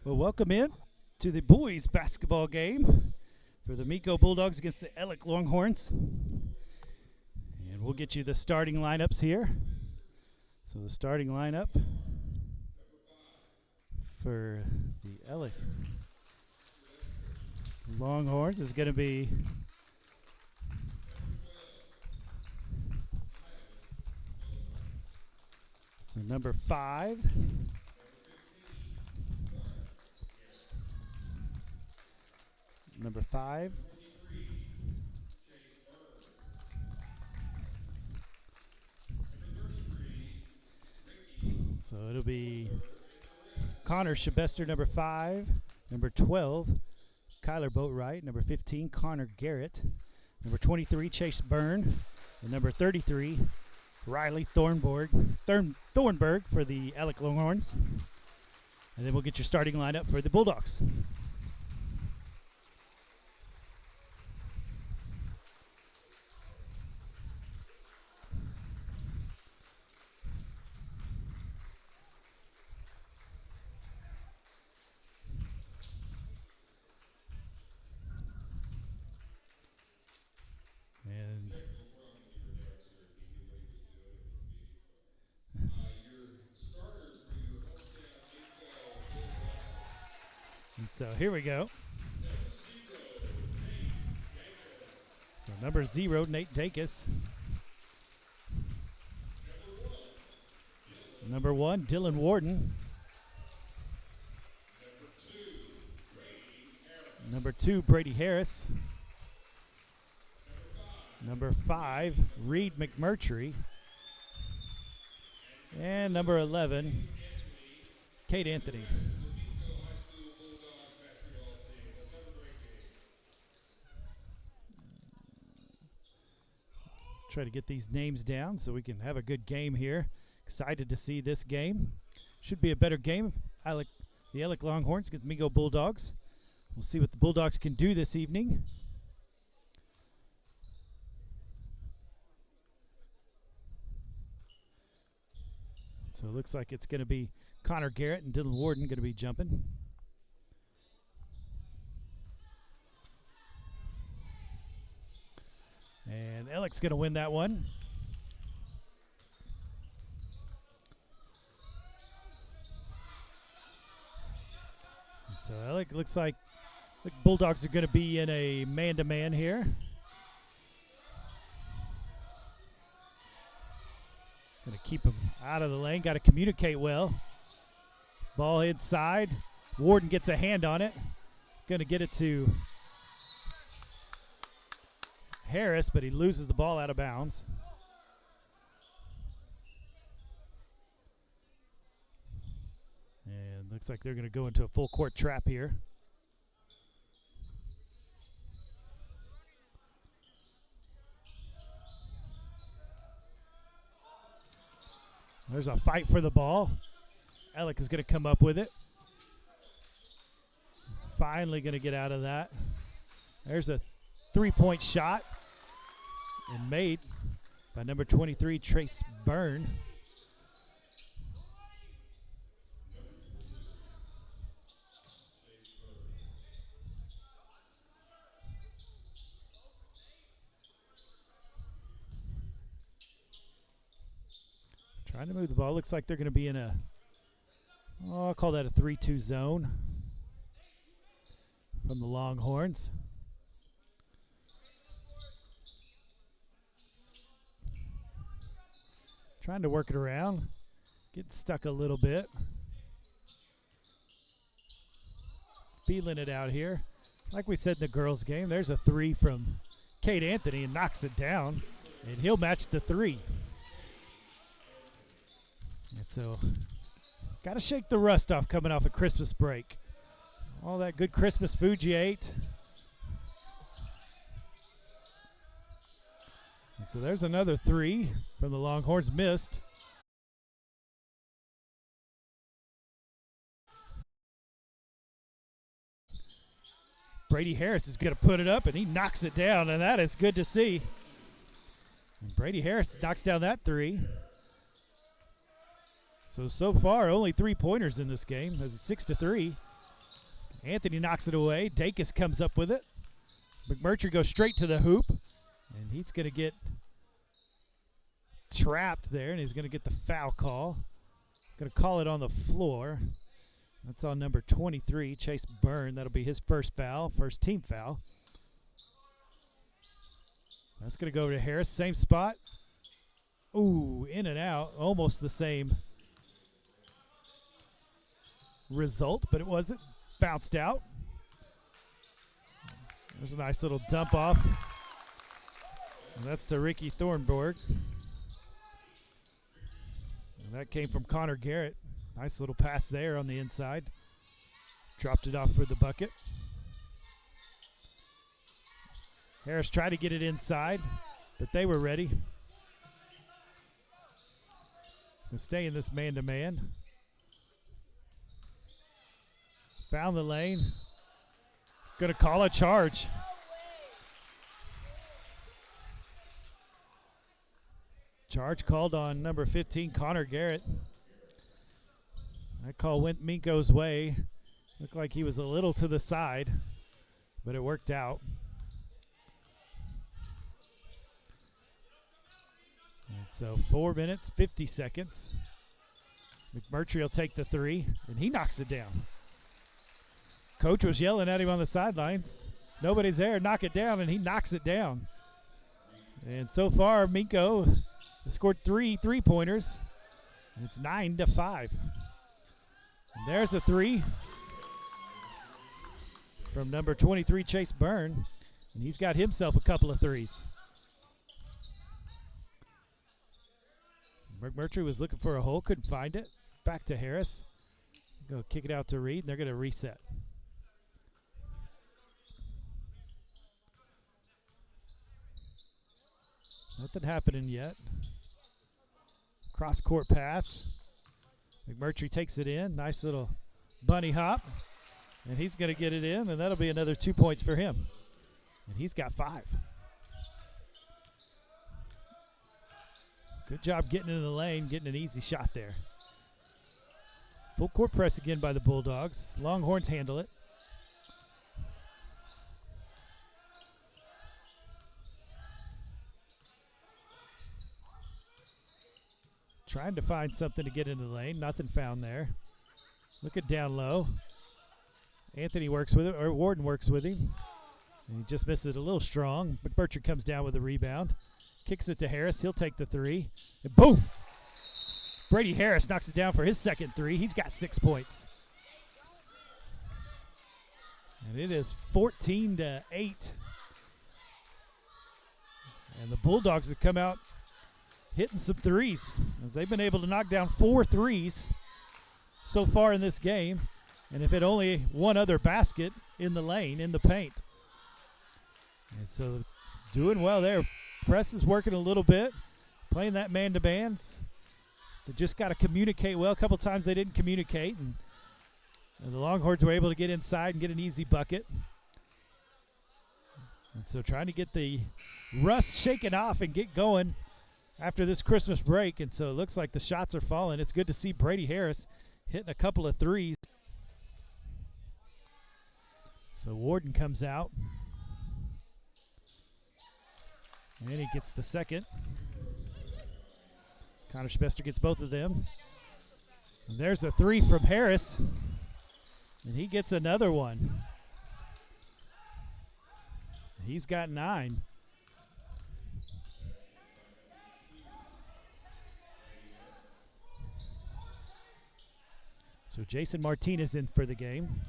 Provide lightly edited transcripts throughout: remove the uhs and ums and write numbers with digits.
Well, welcome in to the boys basketball game for the Minco Bulldogs against the Ellick Longhorns. And we'll get you the starting lineups here. So the starting lineup for the Ellick Longhorns is going to be number 5. Number 5. So it'll be Connor Shabester, number 5. Number 12, Kyler Boatwright. Number 15, Connor Garrett. Number 23, Chase Byrne. And number 33, Riley Thornburg for the Ellick Longhorns. And then we'll get your starting lineup for the Bulldogs. And so here we go. So number 0, Nate Dacus. Number 1, Dylan Warden. Number 2, Brady Harris. Number 5, Reed McMurtry. And number 11, Kate Anthony. Try to get these names down so we can have a good game here. Excited to see this game. Should be a better game. The Ellick Longhorns against Minco Bulldogs. We'll see what the Bulldogs can do this evening. So it looks like it's going to be Connor Garrett and Dylan Warden going to be jumping. And Ellick's going to win that one. So Ellick looks like the Bulldogs are going to be in a man-to-man here. Going to keep him out of the lane. Got to communicate well. Ball inside. Warden gets a hand on it. Going to get it to Harris, but he loses the ball out of bounds. And looks like they're going to go into a full court trap here. There's a fight for the ball. Ellick is going to come up with it. Finally going to get out of that. There's a three-point shot. And made by number 23, Trace Byrne. Trying to move the ball. Looks like they're going to be in a, I'll call that a 3-2 zone from the Longhorns. Trying to work it around. Getting stuck a little bit. Feeling it out here. Like we said in the girls' game, there's a 3 from Kate Anthony and knocks it down. And he'll match the 3. And so, got to shake the rust off coming off a Christmas break. All that good Christmas food you ate. And so there's another 3 from the Longhorns, missed. Brady Harris is going to put it up, and he knocks it down, and that is good to see. And Brady Harris knocks down that 3. So far, only 3-pointers in this game as it's 6-3. Anthony knocks it away. Dacus comes up with it. McMurtry goes straight to the hoop, and he's going to get trapped there, and he's going to get the foul call. Going to call it on the floor. That's on number 23, Chase Byrne. That'll be his first foul, first team foul. That's going to go over to Harris, same spot. Ooh, in and out, almost the same result, but it wasn't. Bounced out. There's a nice little dump off. And that's to Ricky Thornburg. And that came from Connor Garrett. Nice little pass there on the inside. Dropped it off for the bucket. Harris tried to get it inside, but they were ready. We'll stay in this man-to-man. Found the lane. Going to call a charge. Charge called on number 15, Connor Garrett. That call went Minco's way. Looked like he was a little to the side, but it worked out. And so 4 minutes, 50 seconds. McMurtry will take the three, and he knocks it down. Coach was yelling at him on the sidelines. Nobody's there, knock it down, and he knocks it down. And so far, Minco has scored 3 3-pointers. And it's 9-5. And there's a three from number 23, Chase Byrne. And he's got himself a couple of threes. McMurtry was looking for a hole, couldn't find it. Back to Harris. Go kick it out to Reed, and they're going to reset. Nothing happening yet. Cross-court pass. McMurtry takes it in. Nice little bunny hop. And he's going to get it in, and that'll be another 2 points for him. And he's got 5. Good job getting into the lane, getting an easy shot there. Full court press again by the Bulldogs. Longhorns handle it. Trying to find something to get into the lane. Nothing found there. Look at down low. Anthony works with it, or Warden works with him. And he just misses it a little strong. McMurtry comes down with a rebound. Kicks it to Harris. He'll take the three. And boom! Brady Harris knocks it down for his second three. He's got 6 points. And it is 14-8. And the Bulldogs have come out hitting some threes, as they've been able to knock down 4 threes so far in this game, and if it only one other basket in the lane, in the paint. And so doing well there. Press is working a little bit, playing that man-to-man. They just got to communicate well. A couple times they didn't communicate, and the Longhorns were able to get inside and get an easy bucket. And so trying to get the rust shaken off and get going after this Christmas break, and so it looks like the shots are falling. It's good to see Brady Harris hitting a couple of threes. So Warden comes out, and he gets the second. Connor Shabester gets both of them. And there's a three from Harris, and he gets another one. He's got 9. So Jason Martinez in for the game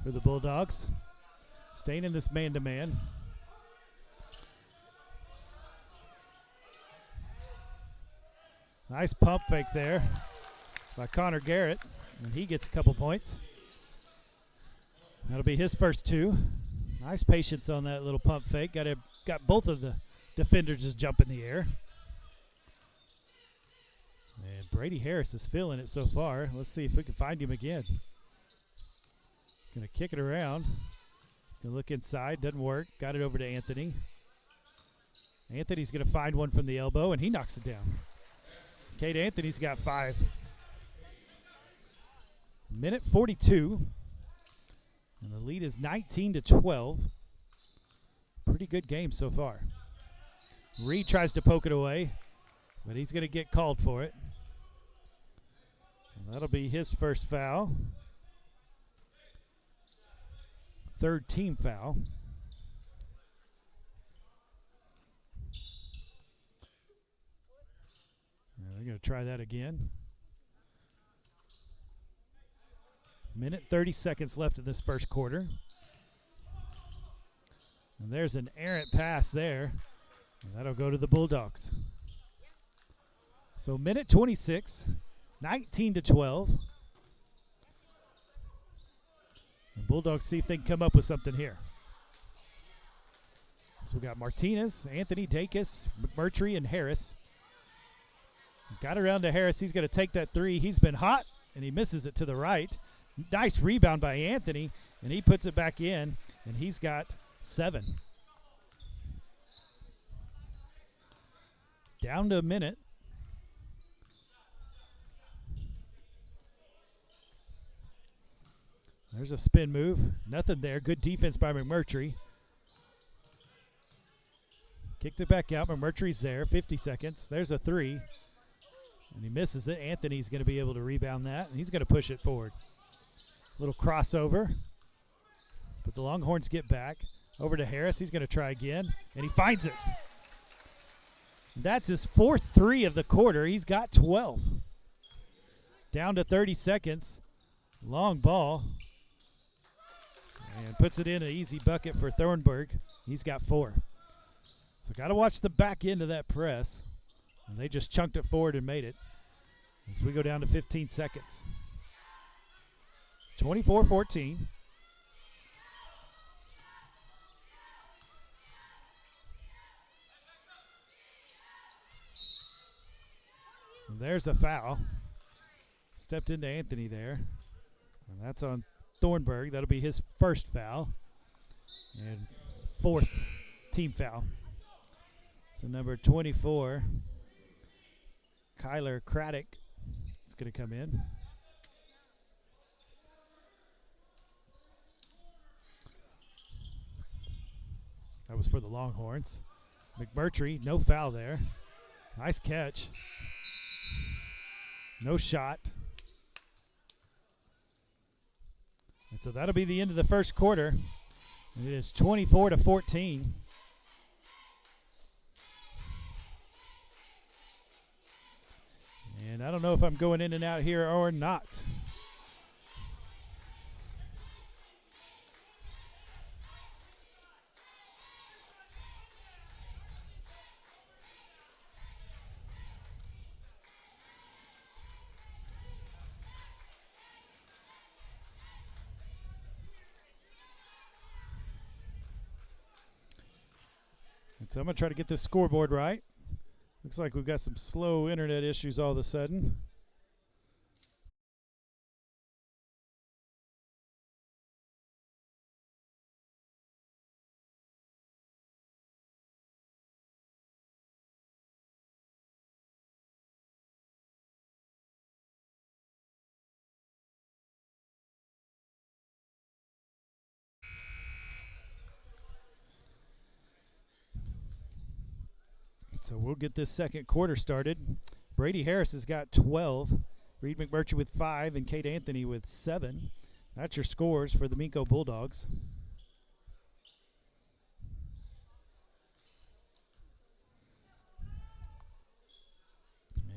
for the Bulldogs. Staying in this man-to-man. Nice pump fake there by Connor Garrett, and he gets a couple points. That'll be his first 2. Nice patience on that little pump fake. Got both of the defenders just jump in the air. And Brady Harris is feeling it so far. Let's see if we can find him again. Gonna kick it around. Gonna look inside, doesn't work. Got it over to Anthony. Anthony's gonna find one from the elbow, and he knocks it down. Cade Anthony's got 5. Minute 42. And the lead is 19-12. Pretty good game so far. Reed tries to poke it away, but he's going to get called for it. And that'll be his first foul. Third team foul. They're going to try that again. Minute 30 seconds left in this first quarter. And there's an errant pass there. And that'll go to the Bulldogs. So minute 26, 19-12. The Bulldogs see if they can come up with something here. So we got Martinez, Anthony, Dacus, McMurtry, and Harris. Got around to Harris. He's going to take that three. He's been hot, and he misses it to the right. Nice rebound by Anthony, and he puts it back in, and he's got 7. Down to a minute. There's a spin move. Nothing there. Good defense by McMurtry. Kicked it back out. McMurtry's there. 50 seconds. There's a three. And he misses it. Anthony's going to be able to rebound that, and he's going to push it forward. Little crossover. But the Longhorns get back. Over to Harris. He's going to try again, and he finds it. That's his 4th three of the quarter. He's got 12. Down to 30 seconds. Long ball. And puts it in an easy bucket for Thornburg. He's got 4. So got to watch the back end of that press. And they just chunked it forward and made it. As we go down to 15 seconds. 24-14. And there's a foul. Stepped into Anthony there. And that's on Thornburg. That'll be his first foul. And 4th team foul. So number 24, Kyler Craddock, is going to come in. That was for the Longhorns. McMurtry, no foul there. Nice catch. No shot. And so that'll be the end of the first quarter. It is 24-14. And I don't know if I'm going in and out here or not. So I'm going to try to get this scoreboard right. Looks like we've got some slow internet issues all of a sudden. So we'll get this second quarter started. Brady Harris has got 12. Reed McMurtry with 5 and Kate Anthony with 7. That's your scores for the Minco Bulldogs.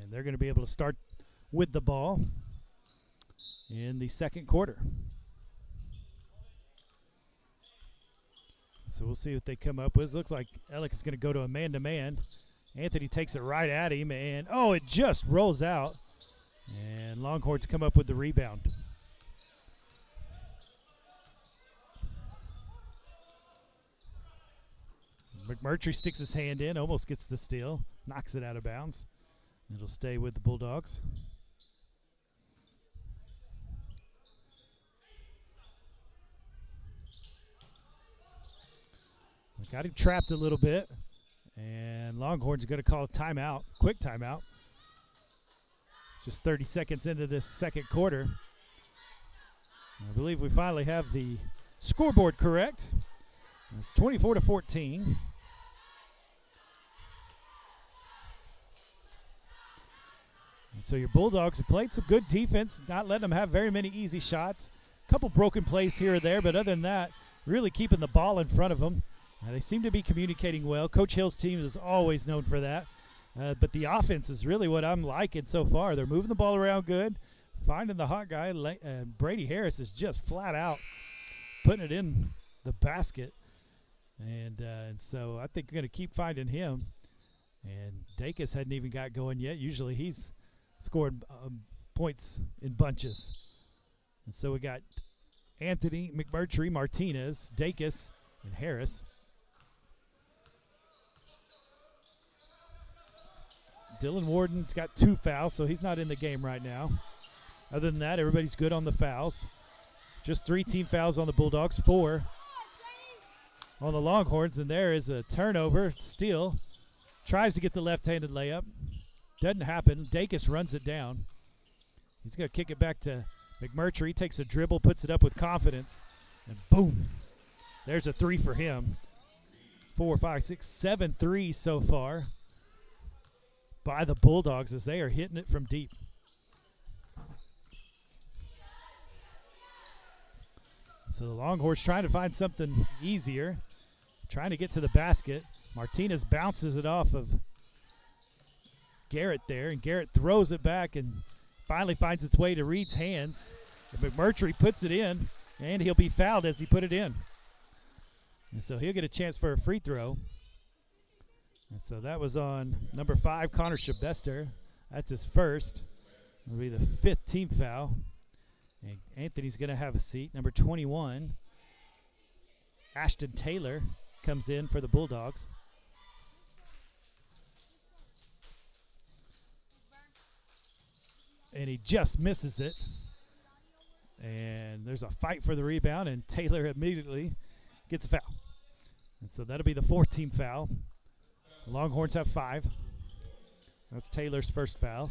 And they're going to be able to start with the ball in the second quarter. So we'll see what they come up with. It looks like Ellick is going to go to a man-to-man. Anthony takes it right at him, and oh, it just rolls out. And Longhorns come up with the rebound. McMurtry sticks his hand in, almost gets the steal, knocks it out of bounds. It'll stay with the Bulldogs. Got him trapped a little bit. And Longhorns are going to call a timeout, quick timeout. Just 30 seconds into this second quarter. I believe we finally have the scoreboard correct. It's 24-14. And so your Bulldogs have played some good defense, not letting them have very many easy shots. A couple broken plays here or there, but other than that, really keeping the ball in front of them. They seem to be communicating well. Coach Hill's team is always known for that. But the offense is really what I'm liking so far. They're moving the ball around good, finding the hot guy. Brady Harris is just flat out putting it in the basket. And so I think we're going to keep finding him. And Dacus hadn't even got going yet. Usually he's scored points in bunches. And so we got Anthony, McMurtry, Martinez, Dacus, and Harris. Dylan Warden's got 2 fouls, so he's not in the game right now. Other than that, everybody's good on the fouls. Just 3 team fouls on the Bulldogs, 4 on the Longhorns, and there is a turnover. Steele tries to get the left-handed layup. Doesn't happen. Dacus runs it down. He's going to kick it back to McMurtry. He takes a dribble, puts it up with confidence, and boom. There's a 3 for him. 4, 5, 6, 7 threes so far by the Bulldogs as they are hitting it from deep. So the Longhorns trying to find something easier, trying to get to the basket. Martinez bounces it off of Garrett there, and Garrett throws it back and finally finds its way to Reed's hands. And McMurtry puts it in, and he'll be fouled as he put it in. And so he'll get a chance for a free throw. And so that was on number 5, Connor Shabester. That's his first. It'll be the 5th team foul. And Anthony's going to have a seat. Number 21, Ashton Taylor, comes in for the Bulldogs. And he just misses it. And there's a fight for the rebound, and Taylor immediately gets a foul. And so that'll be the 4th team foul. The Longhorns have 5. That's Taylor's first foul.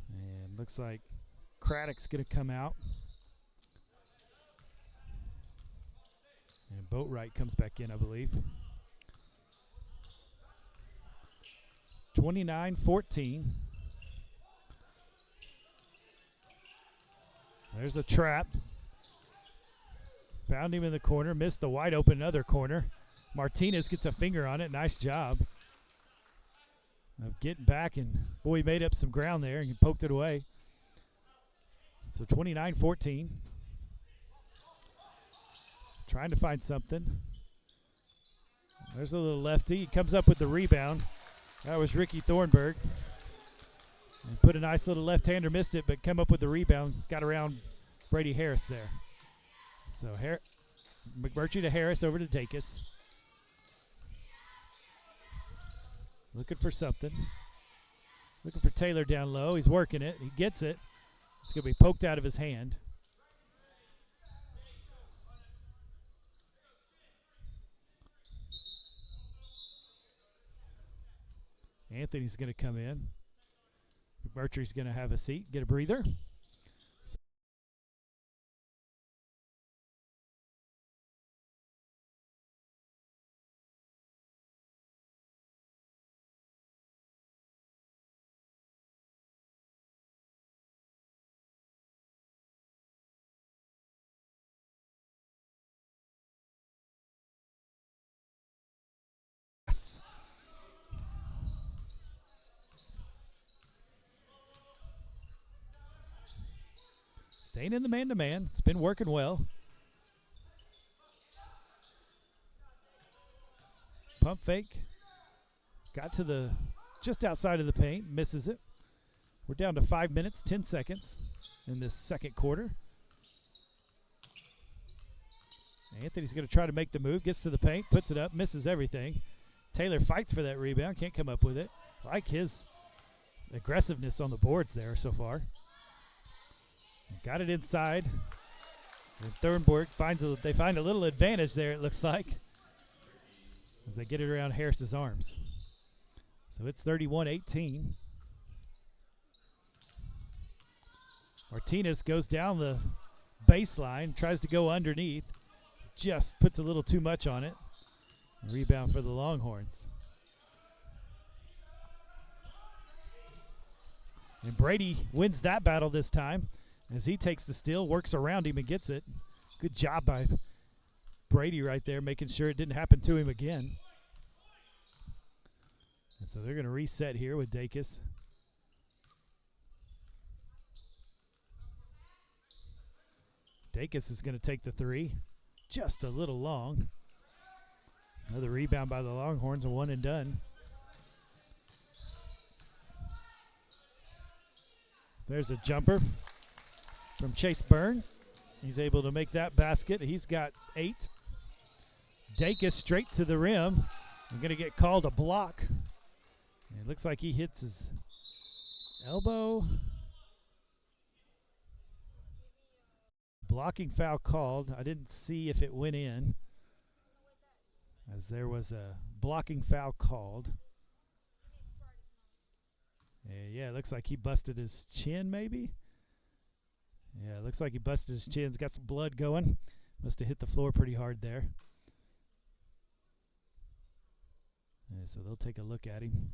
And looks like Craddock's going to come out. And Boatwright comes back in, I believe. 29-14. There's a trap. Found him in the corner. Missed the wide open other corner. Martinez gets a finger on it. Nice job of getting back. And, boy, he made up some ground there and poked it away. So 29-14. Trying to find something. There's a little lefty. He comes up with the rebound. That was Ricky Thornburg. And put a nice little left-hander, missed it, but come up with the rebound. Got around Brady Harris there. So McMurtry to Harris, over to Dacus. Looking for something. Looking for Taylor down low. He's working it. He gets it. It's going to be poked out of his hand. Anthony's going to come in. McMurtry's going to have a seat, get a breather. Staying in the man-to-man. It's been working well. Pump fake. Got to the just outside of the paint. Misses it. We're down to 5 minutes, 10 seconds in this second quarter. Anthony's going to try to make the move. Gets to the paint. Puts it up. Misses everything. Taylor fights for that rebound. Can't come up with it. Like his aggressiveness on the boards there so far. Got it inside. And Thornburg they find a little advantage there, it looks like, as they get it around Harris's arms. So it's 31-18. Martinez goes down the baseline, tries to go underneath, just puts a little too much on it. Rebound for the Longhorns. And Brady wins that battle this time as he takes the steal, works around him and gets it. Good job by Brady right there, making sure it didn't happen to him again. And so they're going to reset here with Dacus. Dacus is going to take the three. Just a little long. Another rebound by the Longhorns, a one and done. There's a jumper from Chase Byrne. He's able to make that basket. He's got 8. Dacus straight to the rim. I'm going to get called a block. It looks like he hits his elbow. Blocking foul called. I didn't see if it went in, as there was a blocking foul called. Yeah, it looks like he busted his chin maybe. Yeah, it looks like he busted his chin. He's got some blood going. Must have hit the floor pretty hard there. Yeah, so they'll take a look at him.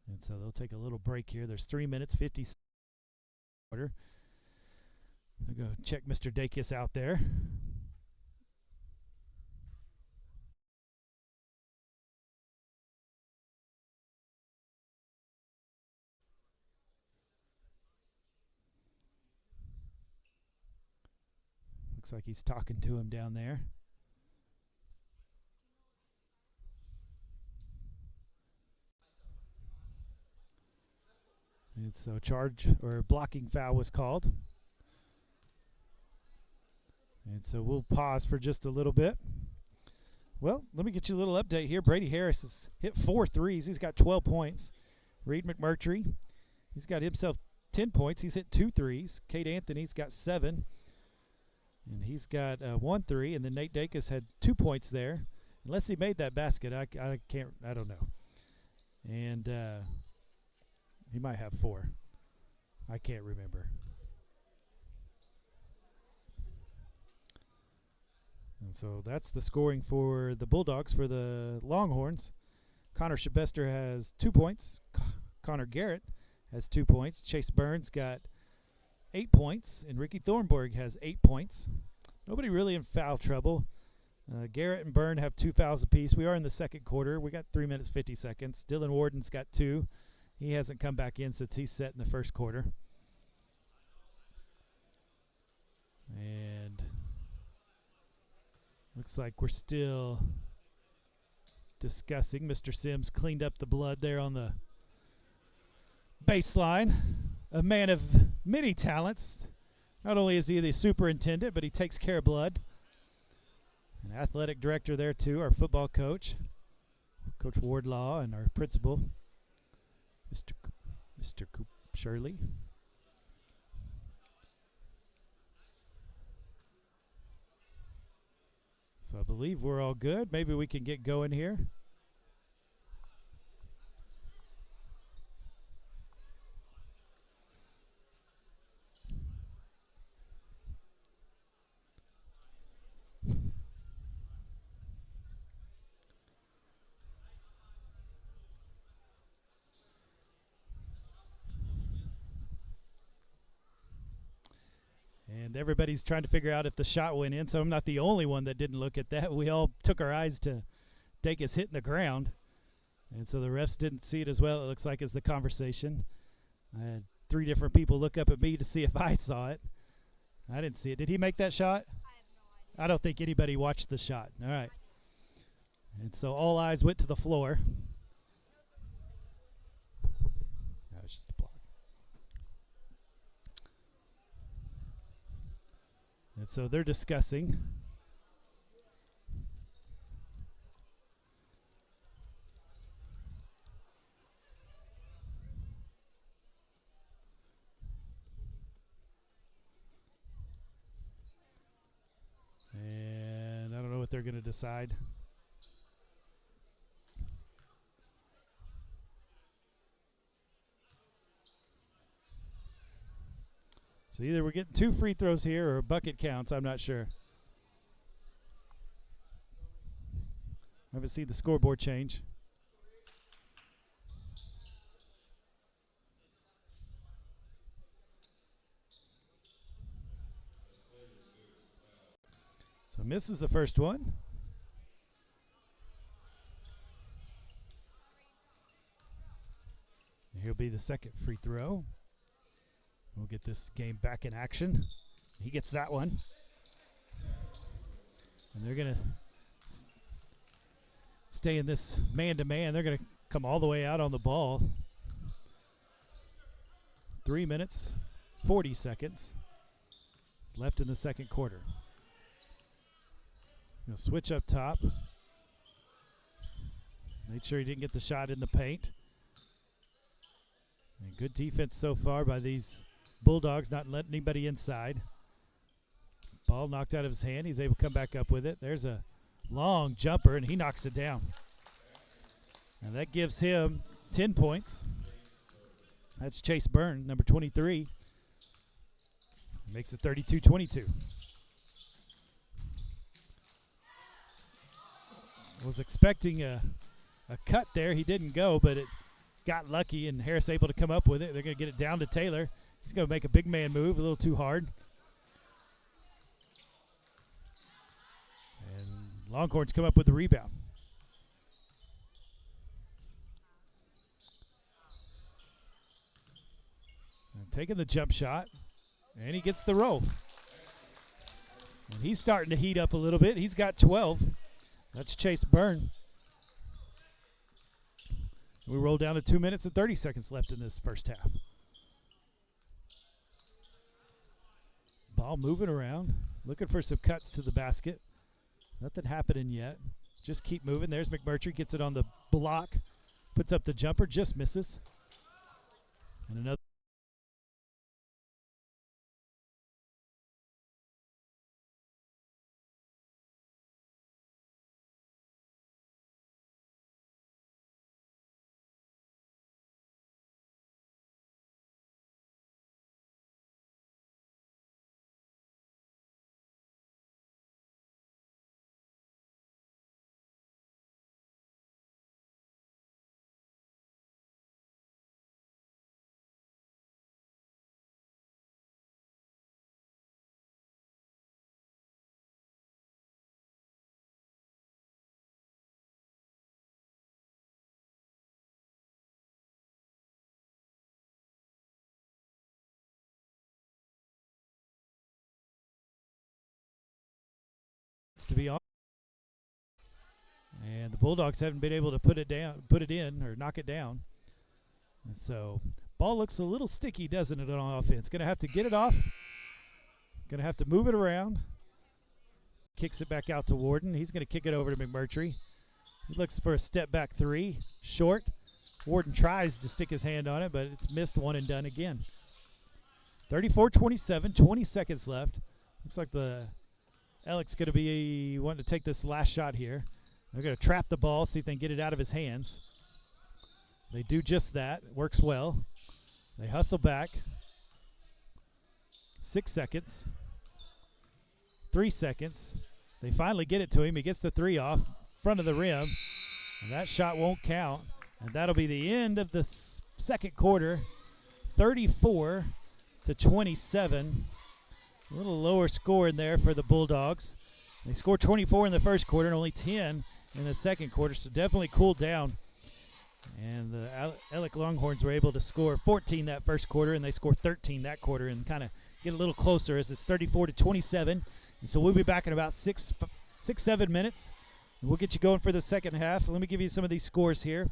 And so they'll take a little break here. There's 3 minutes, 50 quarter. I'll go check Mr. Dacus out there. Looks like he's talking to him down there. And so charge or blocking foul was called. And so we'll pause for just a little bit. Well, let me get you a little update here. Brady Harris has hit 4 threes. He's got 12 points. Reed McMurtry, he's got himself 10 points. He's hit 2 threes. Cade Anthony's got 7. And he's got 1 3. And then Nate Dacus had 2 points there. Unless he made that basket, I don't know. And he might have 4. I can't remember. And so that's the scoring for the Bulldogs. For the Longhorns, Connor Shabester has 2 points. Connor Garrett has 2 points. Chase Burns got 8 points. And Ricky Thornburg has 8 points. Nobody really in foul trouble. Garrett and Byrne have 2 fouls apiece. We are in the second quarter. We got 3 minutes, 50 seconds. Dylan Warden's got 2. He hasn't come back in since he set in the first quarter. And looks like we're still discussing. Mr. Sims cleaned up the blood there on the baseline. A man of many talents. Not only is he the superintendent, but he takes care of blood. An athletic director there too, our football coach, Coach Wardlaw, and our principal, Mr. Shirley. So I believe we're all good. Maybe we can get going here. And everybody's trying to figure out if the shot went in, so I'm not the only one that didn't look at that. We all took our eyes to Dacus hitting the ground, and so the refs didn't see it as well, it looks like, as the conversation. I had 3 different people look up at me to see if I saw it. I didn't see it. Did he make that shot? I have no idea. I don't think anybody watched the shot. All right. And so all eyes went to the floor. That was just a block. And so they're discussing. And I don't know what they're going to decide. So either we're getting 2 free throws here or bucket counts. I'm not sure. I haven't seen the scoreboard change. So misses the first one. Here'll be the second free throw. We'll get this game back in action. He gets that one. And they're going to stay in this man-to-man. They're going to come all the way out on the ball. 3 minutes, 40 seconds left in the second quarter. He'll switch up top. Made sure he didn't get the shot in the paint. And good defense so far by these Bulldogs, not letting anybody inside. Ball knocked out of his hand. He's able to come back up with it. There's a long jumper, and he knocks it down. And that gives him 10 points. That's Chase Byrne, number 23. Makes it 32-22. Was expecting a cut there. He didn't go, but it got lucky, and Harris able to come up with it. They're going to get it down to Taylor. He's going to make a big man move, a little too hard. And Longhorns come up with the rebound. And taking the jump shot, and he gets the roll. And he's starting to heat up a little bit. He's got 12. That's Chase Byrne. We roll down to 2 minutes and 30 seconds left in this first half. Ball moving around, looking for some cuts to the basket. Nothing happening yet. Just keep moving. There's McMurtry, gets it on the block, puts up the jumper, just misses. And another. To be on, and the Bulldogs haven't been able to put it in, or knock it down. And so, ball looks a little sticky, doesn't it, on offense? Going to have to get it off. Going to have to move it around. Kicks it back out to Warden. He's going to kick it over to McMurtry. He looks for a step back three, short. Warden tries to stick his hand on it, but it's missed, one and done again. 34-27, 20 seconds left. Looks like the Alex going to be wanting to take this last shot here. They're going to trap the ball, see if they can get it out of his hands. They do just that. It works well. They hustle back. 6 seconds. 3 seconds. They finally get it to him. He gets the three off, front of the rim. And that shot won't count. And that'll be the end of the second quarter. 34-27. A little lower score in there for the Bulldogs. They scored 24 in the first quarter and only 10 in the second quarter, so definitely cooled down. And the Alec Longhorns were able to score 14 that first quarter, and they scored 13 that quarter and kind of get a little closer as it's 34-27. And so we'll be back in about 6-7 minutes. And we'll get you going for the second half. Let me give you some of these scores here.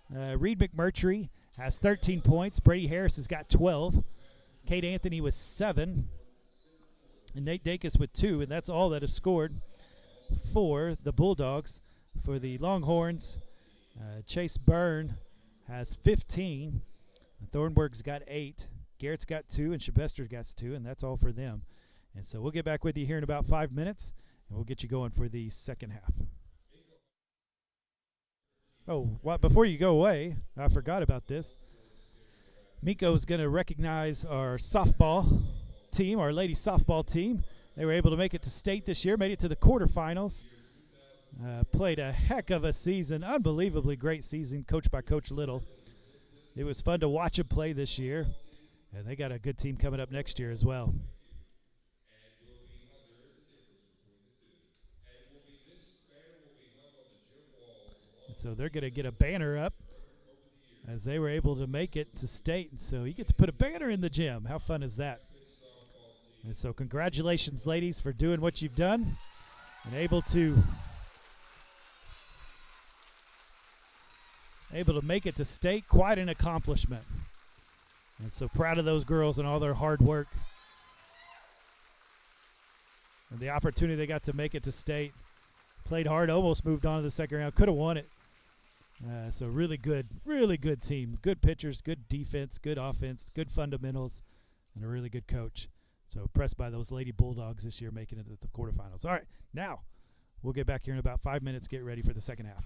Reed McMurtry has 13 points. Brady Harris has got 12. Cade Anthony with 7. And Nate Dacus with 2, and that's all that have scored for the Bulldogs. For the Longhorns, Chase Byrne has 15. Thornburg's got 8. Garrett's got 2, and Shebester's got 2, and that's all for them. And so we'll get back with you here in about 5 minutes, and we'll get you going for the second half. Oh, before you go away, I forgot about this. Minco is going to recognize our softball team, our lady softball team. They were able to make it to state this year, made it to the quarterfinals. Played a heck of a season, unbelievably great season, coached by Coach Little. It was fun to watch them play this year, and they got a good team coming up next year as well. So they're going to get a banner up as they were able to make it to state. So you get to put a banner in the gym. How fun is that? And so congratulations, ladies, for doing what you've done and able to make it to state. Quite an accomplishment. And so proud of those girls and all their hard work and the opportunity they got to make it to state. Played hard, almost moved on to the second round. Could have won it. So really good team. Good pitchers, good defense, good offense, good fundamentals, and a really good coach. So impressed by those Lady Bulldogs this year making it to the quarterfinals. All right, now we'll get back here in about 5 minutes, get ready for the second half.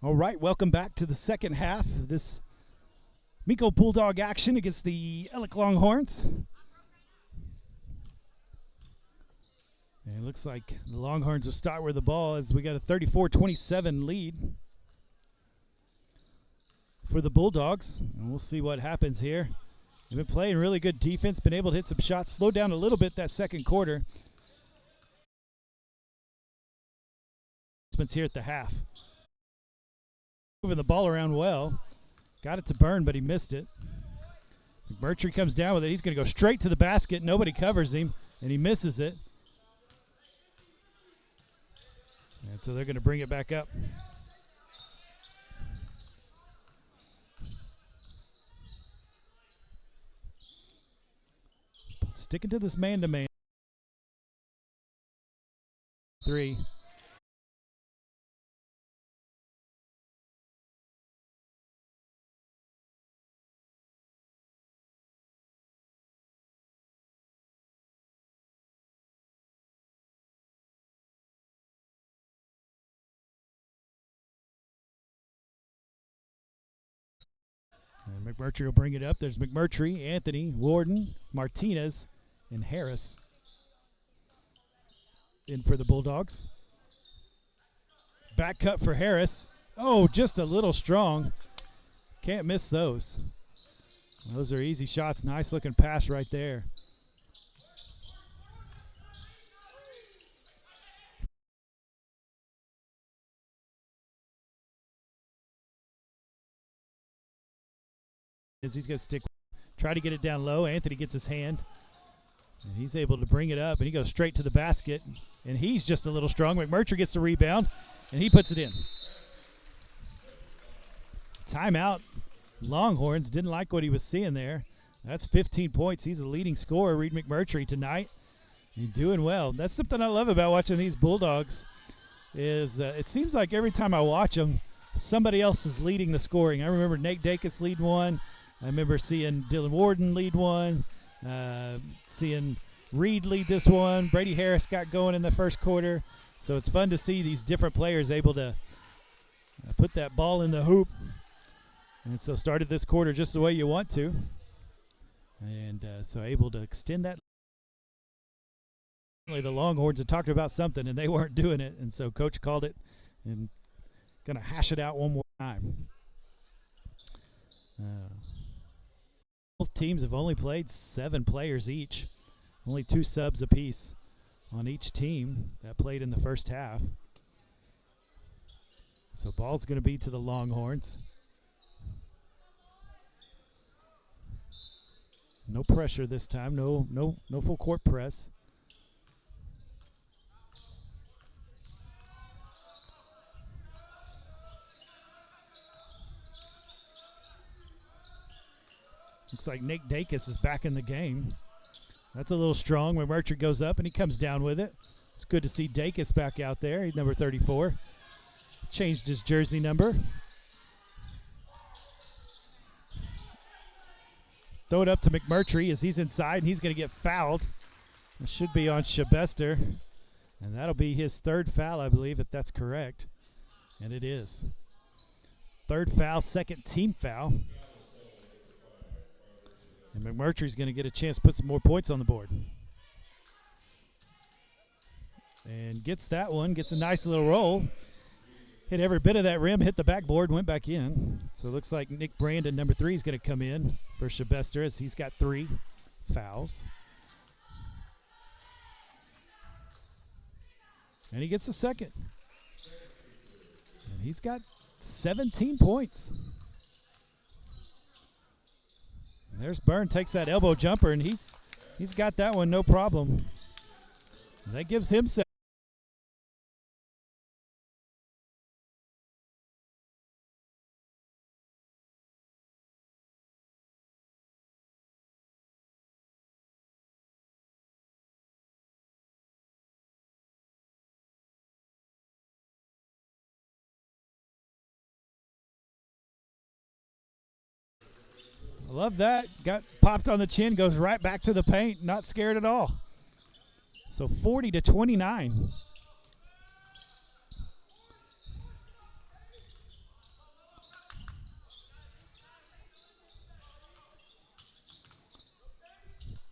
All right, welcome back to the second half of this Minco Bulldog action against the Elk Longhorns. And it looks like the Longhorns will start with the ball as we got a 34-27 lead for the Bulldogs. And we'll see what happens here. They've been playing really good defense, been able to hit some shots, slowed down a little bit that second quarter. Here at the half. Moving the ball around well. Got it to Byrne, but he missed it. McMurtry comes down with it. He's going to go straight to the basket. Nobody covers him, and he misses it. And so they're going to bring it back up. Sticking to this man-to-man. 3. And McMurtry will bring it up. There's McMurtry, Anthony, Warden, Martinez, and Harris in for the Bulldogs. Back cut for Harris. Oh, just a little strong. Can't miss those. Those are easy shots. Nice looking pass right there. He's going to stick, try to get it down low. Anthony gets his hand, and he's able to bring it up, and he goes straight to the basket, and he's just a little strong. McMurtry gets the rebound, and he puts it in. Timeout. Longhorns didn't like what he was seeing there. That's 15 points. He's the leading scorer, Reed McMurtry, tonight. He's doing well. That's something I love about watching these Bulldogs is it seems like every time I watch them, somebody else is leading the scoring. I remember Nate Dacus leading one. I remember seeing Dylan Warden lead one, seeing Reed lead this one. Brady Harris got going in the first quarter. So it's fun to see these different players able to put that ball in the hoop. And so started this quarter just the way you want to. And so able to extend that. The Longhorns had talked about something, and they weren't doing it. And so Coach called it and going to hash it out one more time. Both teams have only played 7 players each. Only 2 subs apiece on each team that played in the first half. So ball's going to be to the Longhorns. No pressure this time. No full court press. Looks like Nate Dacus is back in the game. That's a little strong when McMurtry goes up and he comes down with it. It's good to see Dacus back out there. He's number 34. Changed his jersey number. Throw it up to McMurtry as he's inside, and he's going to get fouled. It should be on Shabester, and that'll be his 3rd foul, I believe, if that's correct. And it is. 3rd foul, 2nd team foul. And McMurtry's going to get a chance to put some more points on the board. And gets that one, gets a nice little roll. Hit every bit of that rim, hit the backboard, went back in. So it looks like Nick Brandon, number 3, is going to come in for Shabester as he's got 3 fouls. And he gets the 2nd. And he's got 17 points. And there's Byrne, takes that elbow jumper, and he's got that one no problem. And that gives him 7. I love that. Got popped on the chin, goes right back to the paint, not scared at all. So 40-29.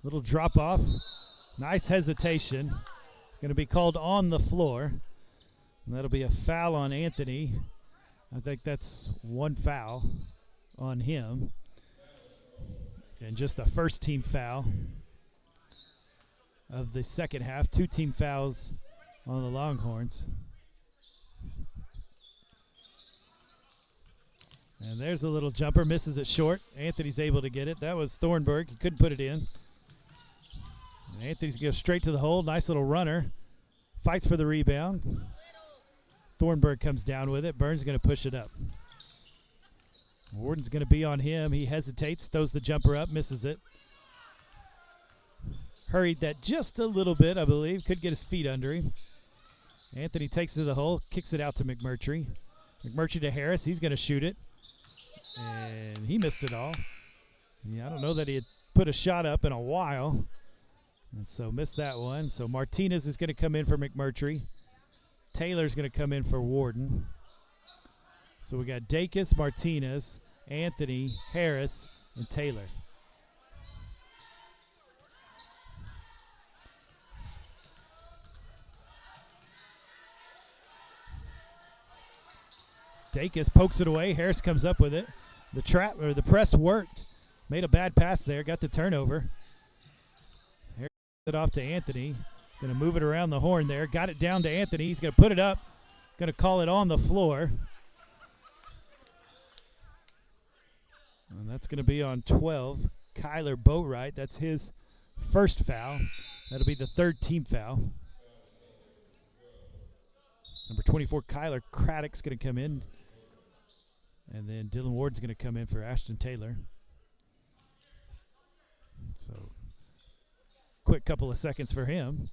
Little drop off. Nice hesitation. Going to be called on the floor. And that'll be a foul on Anthony. I think that's one foul on him. And just the first team foul of the second half. 2 team fouls on the Longhorns. And there's a little jumper, misses it short. Anthony's able to get it. That was Thornburg. He couldn't put it in. And Anthony's going to go straight to the hole. Nice little runner. Fights for the rebound. Thornburg comes down with it. Burns going to push it up. Warden's going to be on him. He hesitates, throws the jumper up, misses it. Hurried that just a little bit, I believe. Could get his feet under him. Anthony takes it to the hole, kicks it out to McMurtry. McMurtry to Harris. He's going to shoot it. And he missed it all. Yeah, I don't know that he had put a shot up in a while. And so missed that one. So Martinez is going to come in for McMurtry. Taylor's going to come in for Warden. So we got Dacus, Martinez, Anthony, Harris, and Taylor. Dacus pokes it away. Harris comes up with it. The press worked. Made a bad pass there. Got the turnover. Harris it off to Anthony. Going to move it around the horn there. Got it down to Anthony. He's going to put it up. Going to call it on the floor. And that's going to be on 12. Kyler Boatwright. That's his first foul. That'll be the third team foul. Number 24, Kyler Craddock's going to come in. And then Dylan Ward's going to come in for Ashton Taylor. So, quick couple of seconds for him.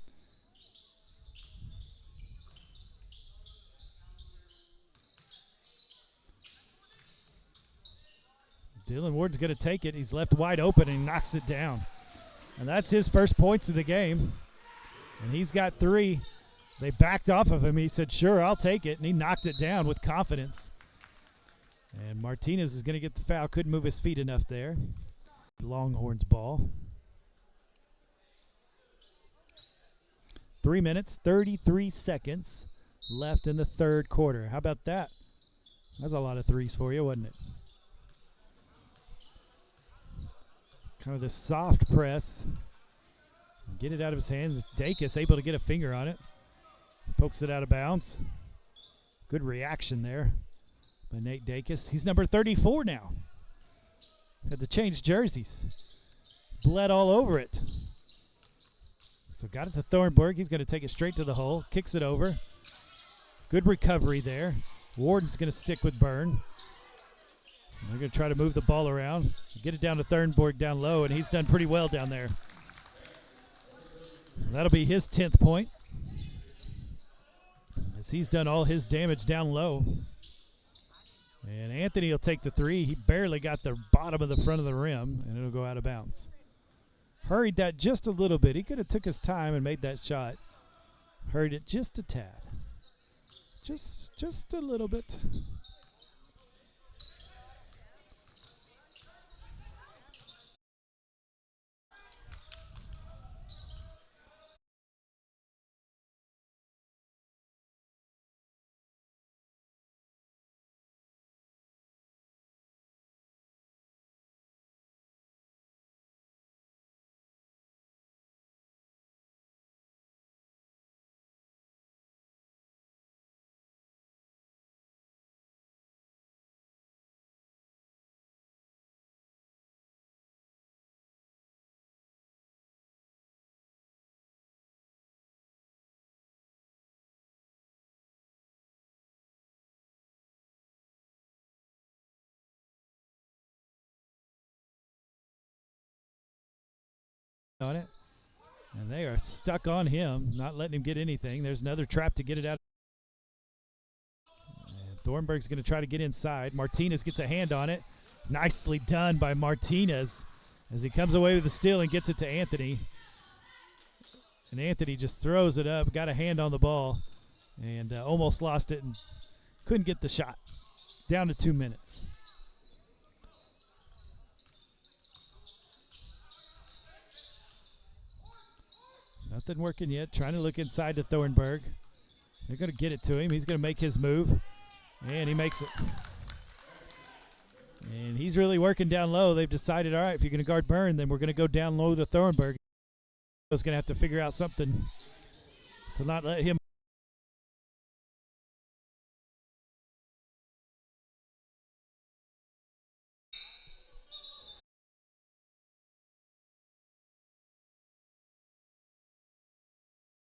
Dylan Ward's going to take it. He's left wide open and he knocks it down. And that's his first points of the game. And he's got 3. They backed off of him. He said, sure, I'll take it. And he knocked it down with confidence. And Martinez is going to get the foul. Couldn't move his feet enough there. Longhorns ball. 3 minutes, 33 seconds left in the third quarter. How about that? That's a lot of threes for you, wasn't it? Kind of the soft press. Get it out of his hands. Dacus able to get a finger on it. Pokes it out of bounds. Good reaction there by Nate Dacus. He's number 34 now. Had to change jerseys. Bled all over it. So got it to Thornburg. He's going to take it straight to the hole. Kicks it over. Good recovery there. Warden's going to stick with Byrne. They're going to try to move the ball around. Get it down to Thornburg down low, and he's done pretty well down there. That'll be his 10th point, as he's done all his damage down low. And Anthony will take the 3. He barely got the bottom of the front of the rim, and it'll go out of bounds. Hurried that just a little bit. He could have took his time and made that shot. Hurried it just a tad. Just a little bit. On it, and they are stuck on him, not letting him get anything. There's another trap to get it out. And Thornburg's going to try to get inside. Martinez gets a hand on it. Nicely done by Martinez as he comes away with the steal and gets it to Anthony. And Anthony just throws it up, got a hand on the ball, and almost lost it and couldn't get the shot. Down to 2 minutes. Nothing working yet. Trying to look inside to Thornburg. They're going to get it to him. He's going to make his move. And he makes it. And he's really working down low. They've decided, all right, if you're going to guard Byrne, then we're going to go down low to Thornburg. He's going to have to figure out something to not let him.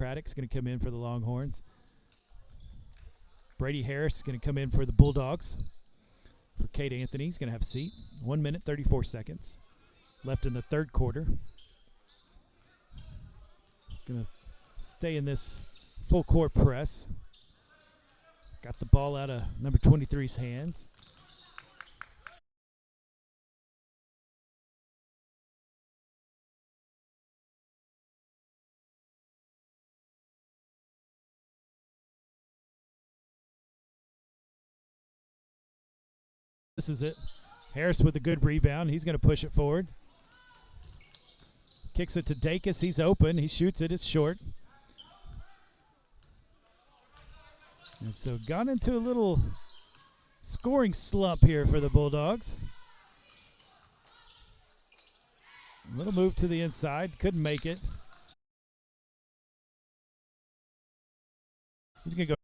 Craddock's going to come in for the Longhorns. Brady Harris is going to come in for the Bulldogs. For Cade Anthony, he's going to have a seat. 1 minute, 34 seconds left in the third quarter. Going to stay in this full court press. Got the ball out of number 23's hands. This is it. Harris with a good rebound. He's going to push it forward. Kicks it to Dacus. He's open. He shoots it. It's short. And so gone into a little scoring slump here for the Bulldogs. A little move to the inside. Couldn't make it. He's going to go.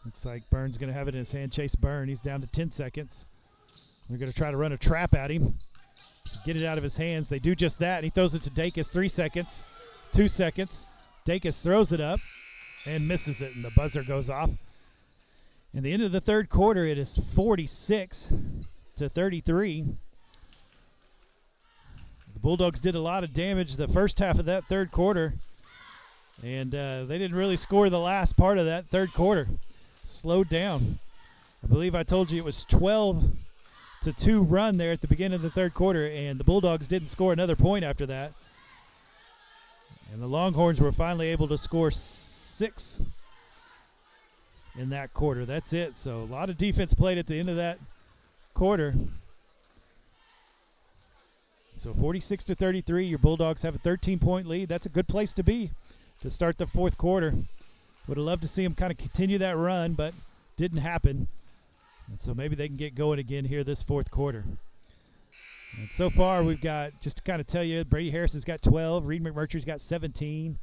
Looks like Byrne's going to have it in his hand. Chase Byrne, he's down to 10 seconds. They're going to try to run a trap at him to get it out of his hands. They do just that, and he throws it to Dacus. 3 seconds, 2 seconds. Dacus throws it up and misses it, and the buzzer goes off. In the end of the third quarter, it is 46-33. The Bulldogs did a lot of damage the first half of that third quarter, and they didn't really score the last part of that third quarter. Slowed down. I believe I told you it was 12-2 run there at the beginning of the third quarter, and the Bulldogs didn't score another point after that. And the Longhorns were finally able to score 6 in that quarter. That's it. So a lot of defense played at the end of that quarter. So 46-33, your Bulldogs have a 13-point lead. That's a good place to be to start the fourth quarter. Would have loved to see them kind of continue that run, but didn't happen. And so maybe they can get going again here this fourth quarter. And so far we've got, just to kind of tell you, Brady Harris has got 12. Reed McMurtry's got 17.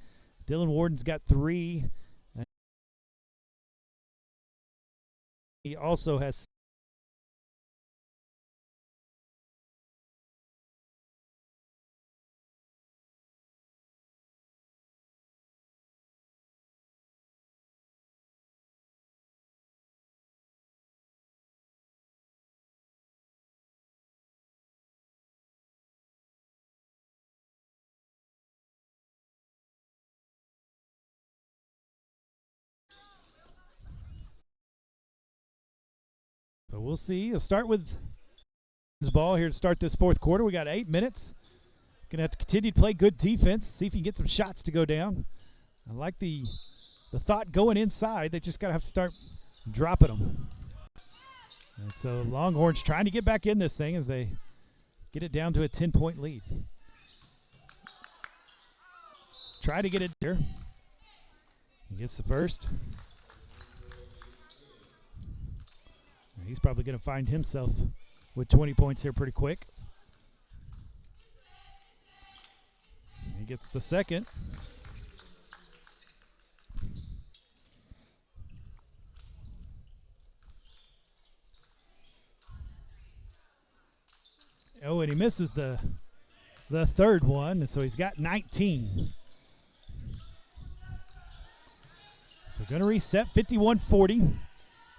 Dylan Warden's got 3. And he also has So we'll see. We'll start with the ball here to start this fourth quarter. We got 8 minutes. Going to have to continue to play good defense, see if you can get some shots to go down. I like the thought going inside. They just got to have to start dropping them. And so Longhorns trying to get back in this thing as they get it down to a 10-point lead. Try to get it there. He gets the first. He's probably going to find himself with 20 points here pretty quick. He gets the second. Oh, and he misses the third one, and so he's got 19. So going to reset, 51-40,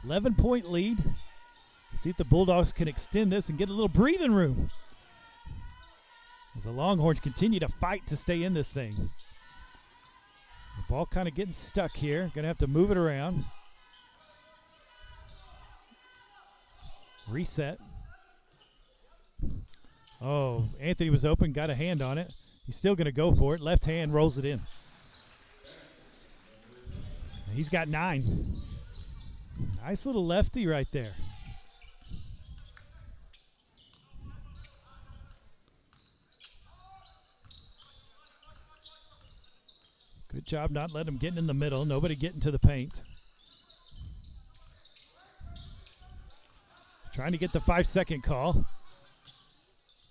11-point lead. See if the Bulldogs can extend this and get a little breathing room as the Longhorns continue to fight to stay in this thing. The ball kind of getting stuck here. Going to have to move it around. Reset. Oh, Anthony was open, got a hand on it. He's still going to go for it. Left hand rolls it in. He's got 9. Nice little lefty right there. Good job not letting him get in the middle. Nobody getting to the paint. Trying to get the 5-second call.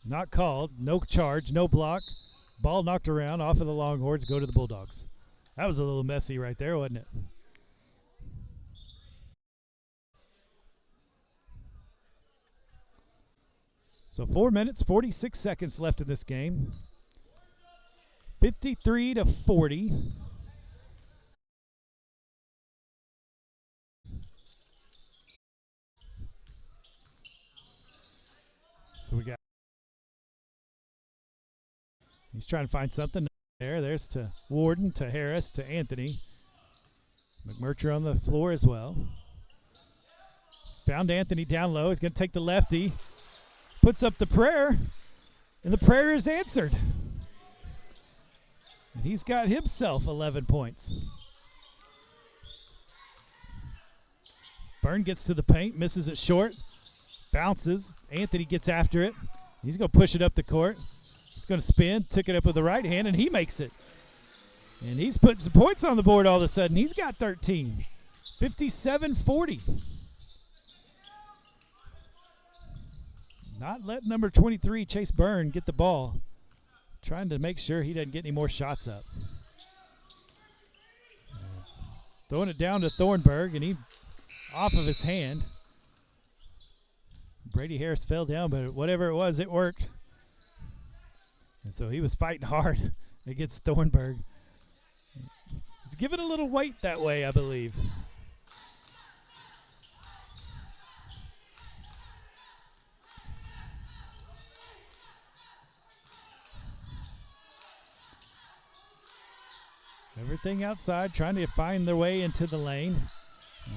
Not called. No charge, no block. Ball knocked around off of the Longhorns. Go to the Bulldogs. That was a little messy right there, wasn't it? So 4 minutes, 46 seconds left in this game. 53-40. So we got. He's trying to find something there. There's to Warden, to Harris, to Anthony. McMurtry on the floor as well. Found Anthony down low. He's going to take the lefty. Puts up the prayer, and the prayer is answered. And he's got himself 11 points. Byrne gets to the paint, misses it short, bounces. Anthony gets after it. He's going to push it up the court. He's going to spin, took it up with the right hand, and he makes it. And he's putting some points on the board all of a sudden. He's got 13. 57-40. Not letting number 23, Chase Byrne, get the ball. Trying to make sure he doesn't get any more shots up. Throwing it down to Thornburg, and he off of his hand. Brady Harris fell down, but whatever it was, it worked. And so he was fighting hard against Thornburg. He's given a little weight that way, I believe. Everything outside, trying to find their way into the lane.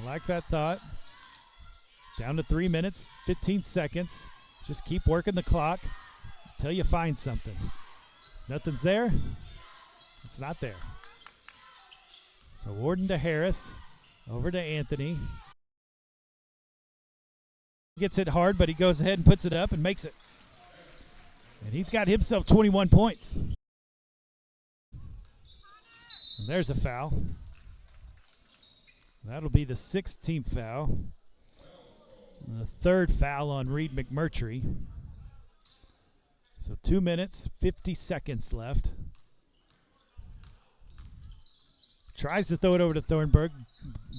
I like that thought. Down to 3 minutes, 15 seconds. Just keep working the clock until you find something. Nothing's there. It's not there. So Warden to Harris, over to Anthony. Gets hit hard, but he goes ahead and puts it up and makes it. And he's got himself 21 points. And there's a foul. That'll be the 6th team foul. And the 3rd foul on Reed McMurtry. So 2 minutes, 50 seconds left. Tries to throw it over to Thornburg.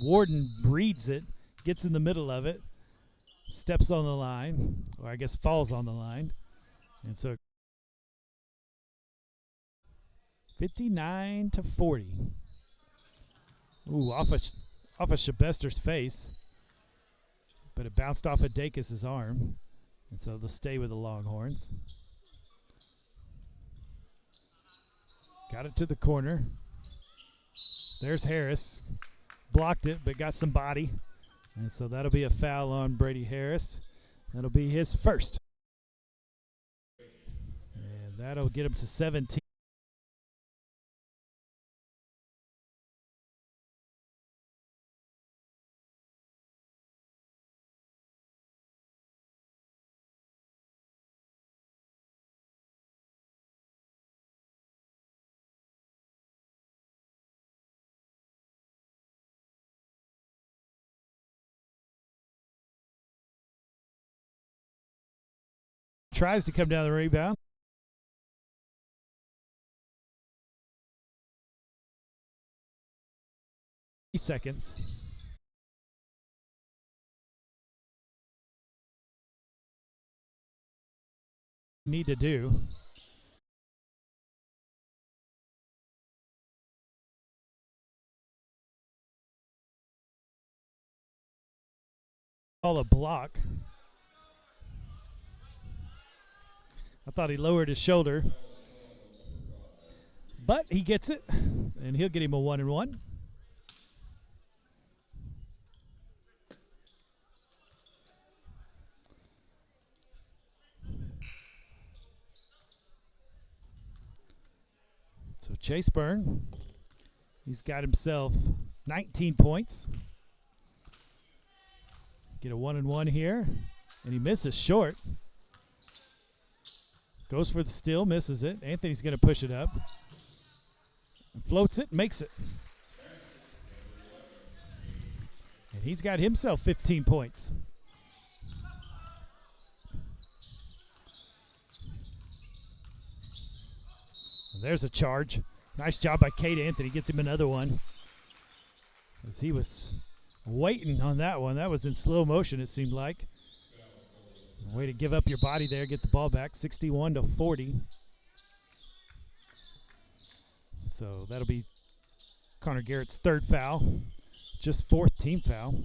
Warden reads it, gets in the middle of it, steps on the line, or I guess falls on the line. And so 59-40. Ooh, off of Shebester's face, but it bounced off of Dacus's arm, and so they'll stay with the Longhorns. Got it to the corner. There's Harris. Blocked it, but got some body, and so that'll be a foul on Brady Harris. That'll be his first, and that'll get him to 17. Tries to come down the rebound. Seconds. need to do. Call a block. I thought he lowered his shoulder, but he gets it, and he'll get him a 1-and-1. So Chase Byrne, he's got himself 19 points. Get a 1-and-1 here, and he misses short. Goes for the steal, misses it. Anthony's going to push it up. And floats it, makes it. And he's got himself 15 points. And there's a charge. Nice job by Cade Anthony. Gets him another one. As he was waiting on that one. That was in slow motion, it seemed like. Way to give up your body there, get the ball back, 61-40. So that'll be Connor Garrett's third foul, just fourth team foul.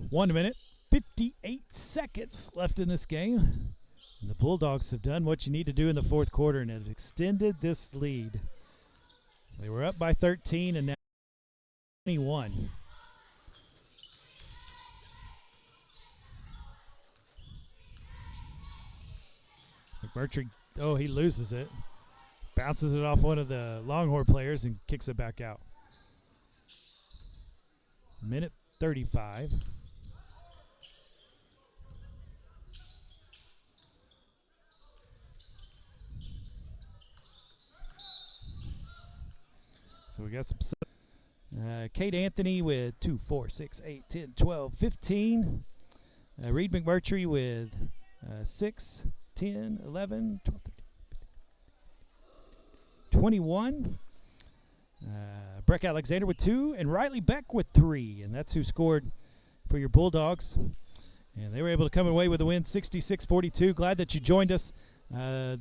1 minute, 58 seconds left in this game. And the Bulldogs have done what you need to do in the fourth quarter and have extended this lead. They were up by 13 and now 21. McMurtry, oh, he loses it. Bounces it off one of the Longhorn players and kicks it back out. Minute 35. So we got some. Cade Anthony with 2, 4, 6, 8, 10, 12, 15. Reed McMurtry with 6, 10, 11, 12, 13, 21. Breck Alexander with 2, and Riley Beck with 3. And that's who scored for your Bulldogs. And they were able to come away with a win, 66-42. Glad that you joined us. The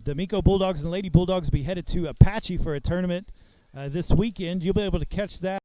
Minco Bulldogs and Lady Bulldogs will be headed to Apache for a tournament this weekend. You'll be able to catch that.